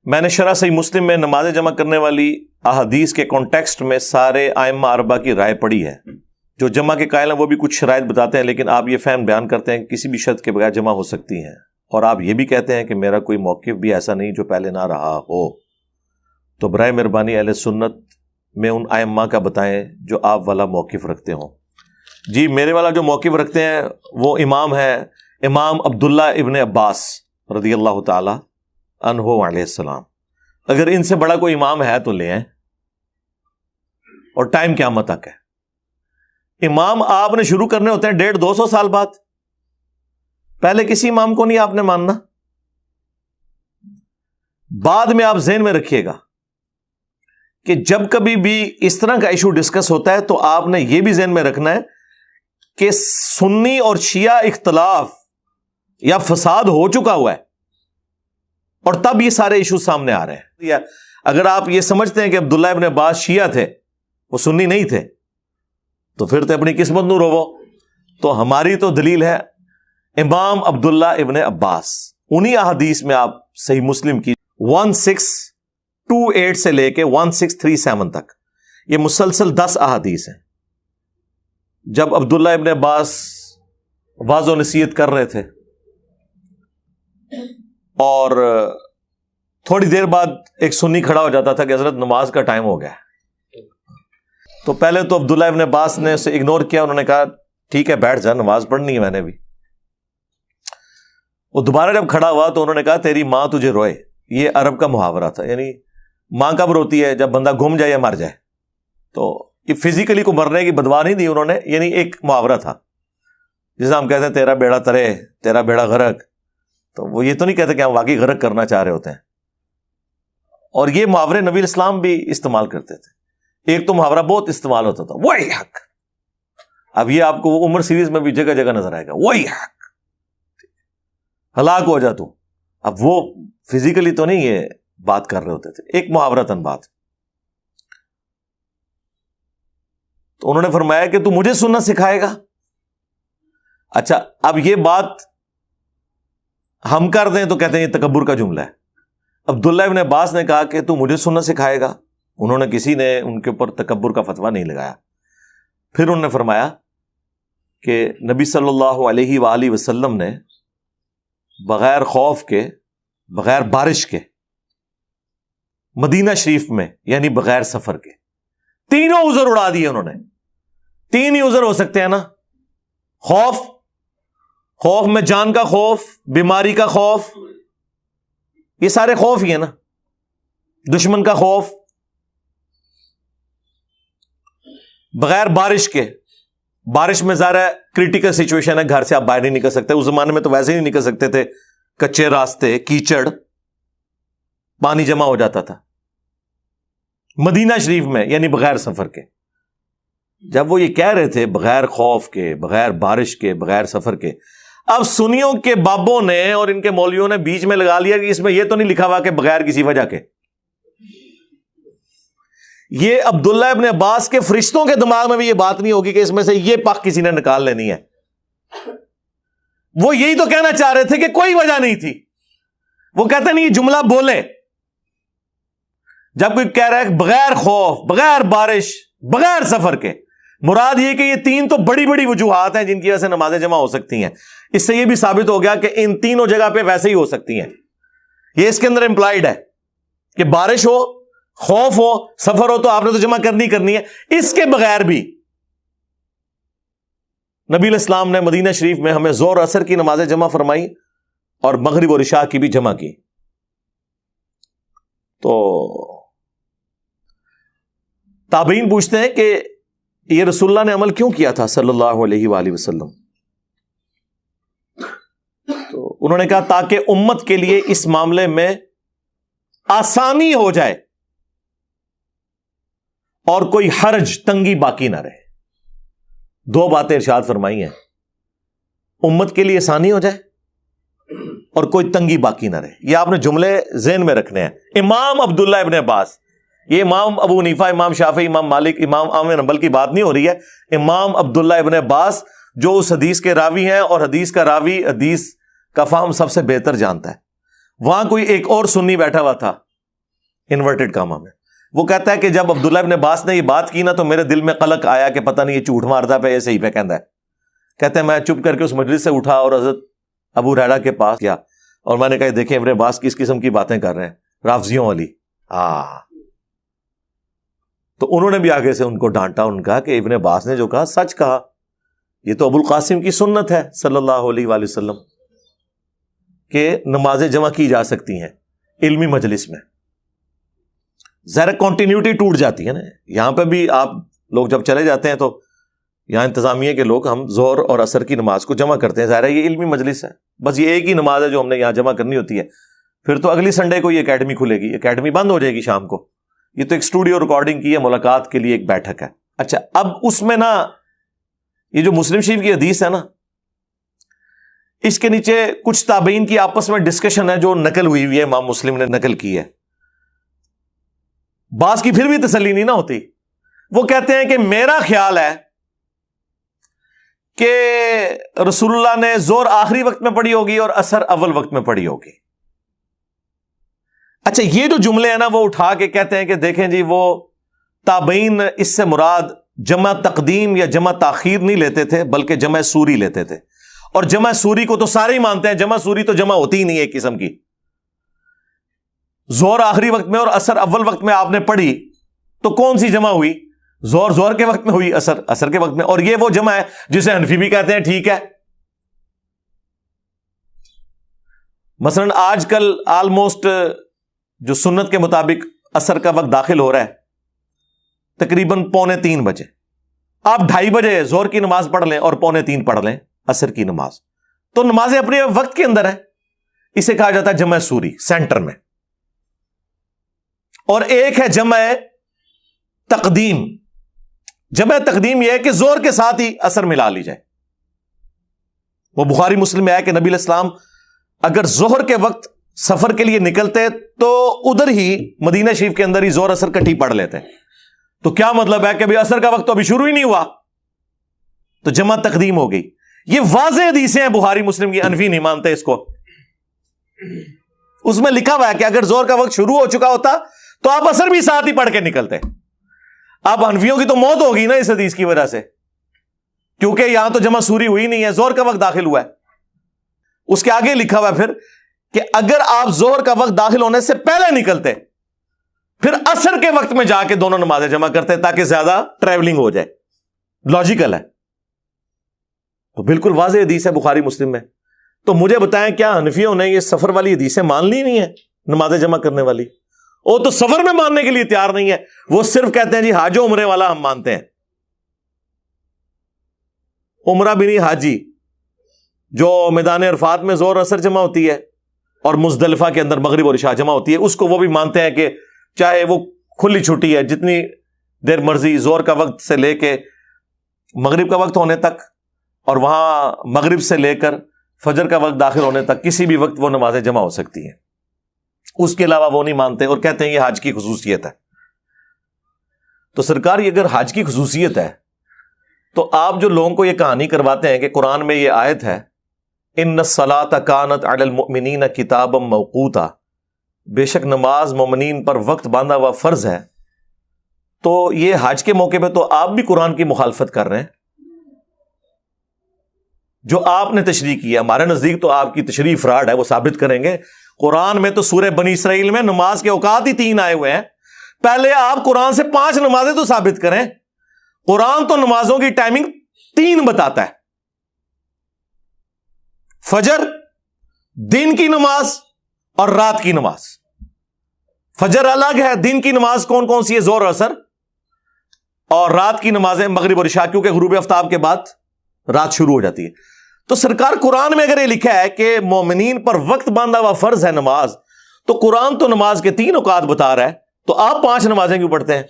میں نے شرح صحیح مسلم میں نماز جمع کرنے والی احادیث کے کانٹیکسٹ میں سارے ائمہ اربعہ کی رائے پڑھی ہے. جو جمع کے قائل ہیں وہ بھی کچھ شرائط بتاتے ہیں، لیکن آپ یہ فہم بیان کرتے ہیں کہ کسی بھی شرط کے بغیر جمع ہو سکتی ہیں، اور آپ یہ بھی کہتے ہیں کہ میرا کوئی موقف بھی ایسا نہیں جو پہلے نہ رہا ہو. تو برائے مہربانی اہل سنت میں ان ائمہ کا بتائیں جو آپ والا موقف رکھتے ہوں. جی میرے والا جو موقف رکھتے ہیں وہ امام ہے امام عبداللہ ابن عباس رضی اللہ تعالی عنہ علیہ السلام. اگر ان سے بڑا کوئی امام ہے تو لے آئیں، اور ٹائم قیامت تک ہے. امام آپ نے شروع کرنے ہوتے ہیں 150-200 سال بعد. پہلے کسی امام کو نہیں آپ نے ماننا. بعد میں آپ ذہن میں رکھیے گا کہ جب کبھی بھی اس طرح کا ایشو ڈسکس ہوتا ہے تو آپ نے یہ بھی ذہن میں رکھنا ہے کہ سنی اور شیعہ اختلاف یا فساد ہو چکا ہوا ہے، اور تب یہ سارے ایشو سامنے آ رہے ہیں. یا اگر آپ یہ سمجھتے ہیں کہ عبداللہ ابن عباس شیعہ تھے، وہ سنی نہیں تھے، تو پھر تو اپنی قسمت نو رو. تو ہماری تو دلیل ہے امام عبداللہ ابن عباس. انہی احادیث میں آپ صحیح مسلم کی 1628 سے لے کے 1637 تک یہ مسلسل 10 احادیث ہیں. جب عبداللہ ابن عباس واعظ و نصیحت کر رہے تھے اور تھوڑی دیر بعد ایک سنی کھڑا ہو جاتا تھا کہ حضرت نماز کا ٹائم ہو گیا. تو پہلے تو عبداللہ ابن عباس نے اسے اگنور کیا. انہوں نے کہا ٹھیک ہے بیٹھ جا، نماز پڑھنی ہے میں نے بھی. وہ دوبارہ جب کھڑا ہوا تو انہوں نے کہا تیری ماں تجھے روئے. یہ عرب کا محاورہ تھا، یعنی ماں کب روتی ہے؟ جب بندہ گم جائے یا مر جائے. تو یہ فزیکلی کو مرنے کی بدوا نہیں دی انہوں نے، یعنی ایک محاورہ تھا جسے ہم کہتے ہیں تیرا بیڑا ترے تیرا بیڑا غرق. تو وہ یہ تو نہیں کہتے کہ ہم واقعی غرق کرنا چاہ رہے ہوتے ہیں. اور یہ محاورے نبی اسلام بھی استعمال کرتے تھے. ایک تو محاورہ بہت استعمال ہوتا تھا، وہی حق. اب یہ آپ کو عمر سیریز میں بھی جگہ جگہ نظر آئے گا، وہی حق، ہلاک ہو جا تو. اب وہ فزیکلی تو نہیں یہ بات کر رہے ہوتے تھے، ایک محاورتاً بات. تو انہوں نے فرمایا کہ تو مجھے سننا سکھائے گا. اچھا اب یہ بات ہم کر دیں تو کہتے ہیں یہ تکبر کا جملہ ہے. عبداللہ ابن عباس نے کہا کہ تو مجھے سننا سکھائے گا. انہوں نے کسی نے ان کے اوپر تکبر کا فتویٰ نہیں لگایا. پھر انہوں نے فرمایا کہ نبی صلی اللہ علیہ وآلہ وسلم نے بغیر خوف کے، بغیر بارش کے، مدینہ شریف میں یعنی بغیر سفر کے، تینوں عذر اڑا دیے انہوں نے. 3 ہی عذر ہو سکتے ہیں نا. خوف میں جان کا خوف، بیماری کا خوف، یہ سارے خوف ہی ہیں نا. دشمن کا خوف. بغیر بارش کے، بارش میں ظاہر ہے کریٹیکل سچویشن ہے، گھر سے آپ باہر نہیں نکل سکتے. اس زمانے میں تو ویسے ہی نہیں نکل سکتے تھے، کچے راستے، کیچڑ، پانی جمع ہو جاتا تھا. مدینہ شریف میں یعنی بغیر سفر کے. جب وہ یہ کہہ رہے تھے بغیر خوف کے، بغیر بارش کے، بغیر سفر کے، اب سنیوں کے بابوں نے اور ان کے مولویوں نے بیچ میں لگا لیا کہ اس میں یہ تو نہیں لکھا ہوا کہ بغیر کسی وجہ کے. یہ عبداللہ ابن عباس کے فرشتوں کے دماغ میں بھی یہ بات نہیں ہوگی کہ اس میں سے یہ پاک کسی نے نکال لینی ہے. وہ یہی تو کہنا چاہ رہے تھے کہ کوئی وجہ نہیں تھی. وہ کہتے نہیں یہ جملہ بولے. جب کوئی کہہ رہا ہے بغیر خوف، بغیر بارش، بغیر سفر کے، مراد یہ کہ یہ 3 تو بڑی بڑی وجوہات ہیں جن کی وجہ سے نمازیں جمع ہو سکتی ہیں. اس سے یہ بھی ثابت ہو گیا کہ ان تینوں جگہ پہ ویسے ہی ہو سکتی ہیں. یہ اس کے اندر امپلائڈ ہے کہ بارش ہو، خوف ہو، سفر ہو تو آپ نے تو جمع کرنی ہے. اس کے بغیر بھی نبی علیہ السلام نے مدینہ شریف میں ہمیں ظہر عصر کی نمازیں جمع فرمائی اور مغرب اور عشاء کی بھی جمع کی. تو تابعین پوچھتے ہیں کہ یہ رسول اللہ نے عمل کیوں کیا تھا صلی اللہ علیہ وآلہ وسلم؟ تو انہوں نے کہا تاکہ امت کے لیے اس معاملے میں آسانی ہو جائے اور کوئی حرج، تنگی باقی نہ رہے. 2 باتیں ارشاد فرمائی ہیں، امت کے لیے آسانی ہو جائے اور کوئی تنگی باقی نہ رہے. یہ آپ نے جملے ذہن میں رکھنے ہیں. امام عبداللہ ابن عباس، یہ امام ابو حنیفہ، امام شافعی، امام مالک، امام احمد بن حنبل کی بات نہیں ہو رہی ہے. امام عبداللہ ابن عباس جو اس حدیث کے راوی ہیں، اور حدیث کا راوی حدیث کا فہم سب سے بہتر جانتا ہے. وہاں کوئی ایک اور سنی بیٹھا ہوا تھا انورٹڈ کاما میں. وہ کہتا ہے کہ جب عبداللہ ابن عباس نے یہ بات کی نا تو میرے دل میں قلق آیا کہ پتہ نہیں یہ جھوٹ مارتا پہ یہ صحیح پہ کہندا ہے. کہتے ہیں میں چپ کر کے اس مجلس سے اٹھا اور حضرت ابو ہریرہ کے پاس گیا اور میں نے کہا دیکھیں ابن عباس کس قسم کی باتیں کر رہے ہیں, رافضیوں والی. تو انہوں نے بھی آگے سے ان کو ڈانٹا, ان کا کہ ابن عباس نے جو کہا سچ کہا, یہ تو ابو القاسم کی سنت ہے صلی اللہ علیہ وآلہ وسلم کہ نمازیں جمع کی جا سکتی ہیں علمی مجلس میں. ظاہر کنٹینیوٹی ٹوٹ جاتی ہے نا. یہاں پہ بھی آپ لوگ جب چلے جاتے ہیں تو یہاں انتظامیہ کے لوگ ہم ظہر اور عصر کی نماز کو جمع کرتے ہیں. ظاہر ہے یہ علمی مجلس ہے, بس یہ ایک ہی نماز ہے جو ہم نے یہاں جمع کرنی ہوتی ہے. پھر تو اگلی سنڈے کو یہ اکیڈمی کھلے گی, اکیڈمی بند ہو جائے گی شام کو. یہ تو ایک اسٹوڈیو ریکارڈنگ کی ہے, ملاقات کے لیے ایک بیٹھک ہے. اچھا اب اس میں نا یہ جو مسلم شریف کی حدیث ہے نا, اس کے نیچے کچھ تابعین کی آپس میں ڈسکشن ہے جو نقل ہوئی ہوئی ہے, امام مسلم نے نقل کی ہے. بعض کی پھر بھی تسلی نہیں نہ ہوتی. وہ کہتے ہیں کہ میرا خیال ہے کہ رسول اللہ نے ظہر آخری وقت میں پڑھی ہوگی اور عصر اول وقت میں پڑھی ہوگی. اچھا یہ جو جملے ہیں نا وہ اٹھا کے کہتے ہیں کہ دیکھیں جی وہ تابعین اس سے مراد جمع تقدیم یا جمع تاخیر نہیں لیتے تھے بلکہ جمع سوری لیتے تھے. اور جمع سوری کو تو سارے ہی مانتے ہیں, جمع سوری تو جمع ہوتی ہی نہیں ہے ایک قسم کی. ظہر آخری وقت میں اور عصر اول وقت میں آپ نے پڑھی تو کون سی جمع ہوئی؟ ظہر کے وقت میں ہوئی, عصر کے وقت میں. اور یہ وہ جمع ہے جسے حنفی بھی کہتے ہیں ٹھیک ہے. مثلا آج کل آلموسٹ جو سنت کے مطابق عصر کا وقت داخل ہو رہا ہے تقریباً 2:45 بجے. آپ 2:30 بجے ظہر کی نماز پڑھ لیں اور 2:45 پڑھ لیں عصر کی نماز, تو نمازیں اپنے وقت کے اندر ہے. اسے کہا جاتا ہے جمع سوری سینٹر میں. اور ایک ہے جمع تقدیم. جمع تقدیم یہ ہے کہ ظہر کے ساتھ ہی عصر ملا لی جائے. وہ بخاری مسلم میں ہے کہ نبی علیہ السلام اگر ظہر کے وقت سفر کے لیے نکلتے تو ادھر ہی مدینہ شریف کے اندر ہی ظہر عصر کٹھی پڑھ لیتے. تو کیا مطلب ہے کہ ابھی عصر کا وقت تو ابھی شروع ہی نہیں ہوا, تو جمع تقدیم ہو گئی. یہ واضح حدیثیں ہیں بخاری مسلم کی, انفی نہیں مانتے اس کو. اس میں لکھا ہوا ہے کہ اگر ظہر کا وقت شروع ہو چکا ہوتا تو آپ عصر بھی ساتھ ہی پڑھ کے نکلتے. آپ انفیوں کی تو موت ہوگی نا اس حدیث کی وجہ سے, کیونکہ یہاں تو جمع سوری ہوئی نہیں ہے, ظہر کا وقت داخل ہوا ہے. اس کے آگے لکھا ہوا ہے پھر کہ اگر آپ ظہر کا وقت داخل ہونے سے پہلے نکلتے پھر عصر کے وقت میں جا کے دونوں نمازیں جمع کرتے تاکہ زیادہ ٹریولنگ ہو جائے. لاجیکل ہے. تو بالکل واضح حدیث ہے بخاری مسلم میں. تو مجھے بتائیں کیا حنفیوں نے یہ سفر والی حدیثیں مان لی نہیں ہے نمازیں جمع کرنے والی؟ وہ تو سفر میں ماننے کے لیے تیار نہیں ہے. وہ صرف کہتے ہیں جی حاج و عمرے والا ہم مانتے ہیں. عمرہ بھی نہیں, حاجی جو میدان عرفات میں ظہر عصر جمع ہوتی ہے اور مزدلفہ کے اندر مغرب اور عشاء جمع ہوتی ہے, اس کو وہ بھی مانتے ہیں کہ چاہے وہ کھلی چھٹی ہے جتنی دیر مرضی ظہر کا وقت سے لے کے مغرب کا وقت ہونے تک اور وہاں مغرب سے لے کر فجر کا وقت داخل ہونے تک کسی بھی وقت وہ نمازیں جمع ہو سکتی ہیں. اس کے علاوہ وہ نہیں مانتے اور کہتے ہیں یہ حج کی خصوصیت ہے. تو سرکار یہ اگر حج کی خصوصیت ہے تو آپ جو لوگوں کو یہ کہانی کرواتے ہیں کہ قرآن میں یہ آیت ہے ان الصلاۃ کانت علی المؤمنین کتابا موقوتا, بے شک نماز مومنین پر وقت باندھا ہوا فرض ہے, تو یہ حج کے موقع پہ تو آپ بھی قرآن کی مخالفت کر رہے ہیں. جو آپ نے تشریح کی ہے, ہمارے نزدیک تو آپ کی تشریح فراڈ ہے, وہ ثابت کریں گے. قرآن میں تو سورہ بنی اسرائیل میں نماز کے اوقات ہی 3 آئے ہوئے ہیں. پہلے آپ قرآن سے 5 نمازیں تو ثابت کریں. قرآن تو نمازوں کی ٹائمنگ 3 بتاتا ہے. فجر, دن کی نماز اور رات کی نماز. فجر الگ ہے, دن کی نماز کون کون سی ہے؟ ظہر عصر. اور رات کی نمازیں مغرب اور عشاء, کیونکہ غروب آفتاب کے بعد رات شروع ہو جاتی ہے. تو سرکار قرآن میں اگر یہ لکھا ہے کہ مومنین پر وقت باندھا ہوا فرض ہے نماز, تو قرآن تو نماز کے 3 اوقات بتا رہا ہے, تو آپ 5 نمازیں کیوں پڑھتے ہیں؟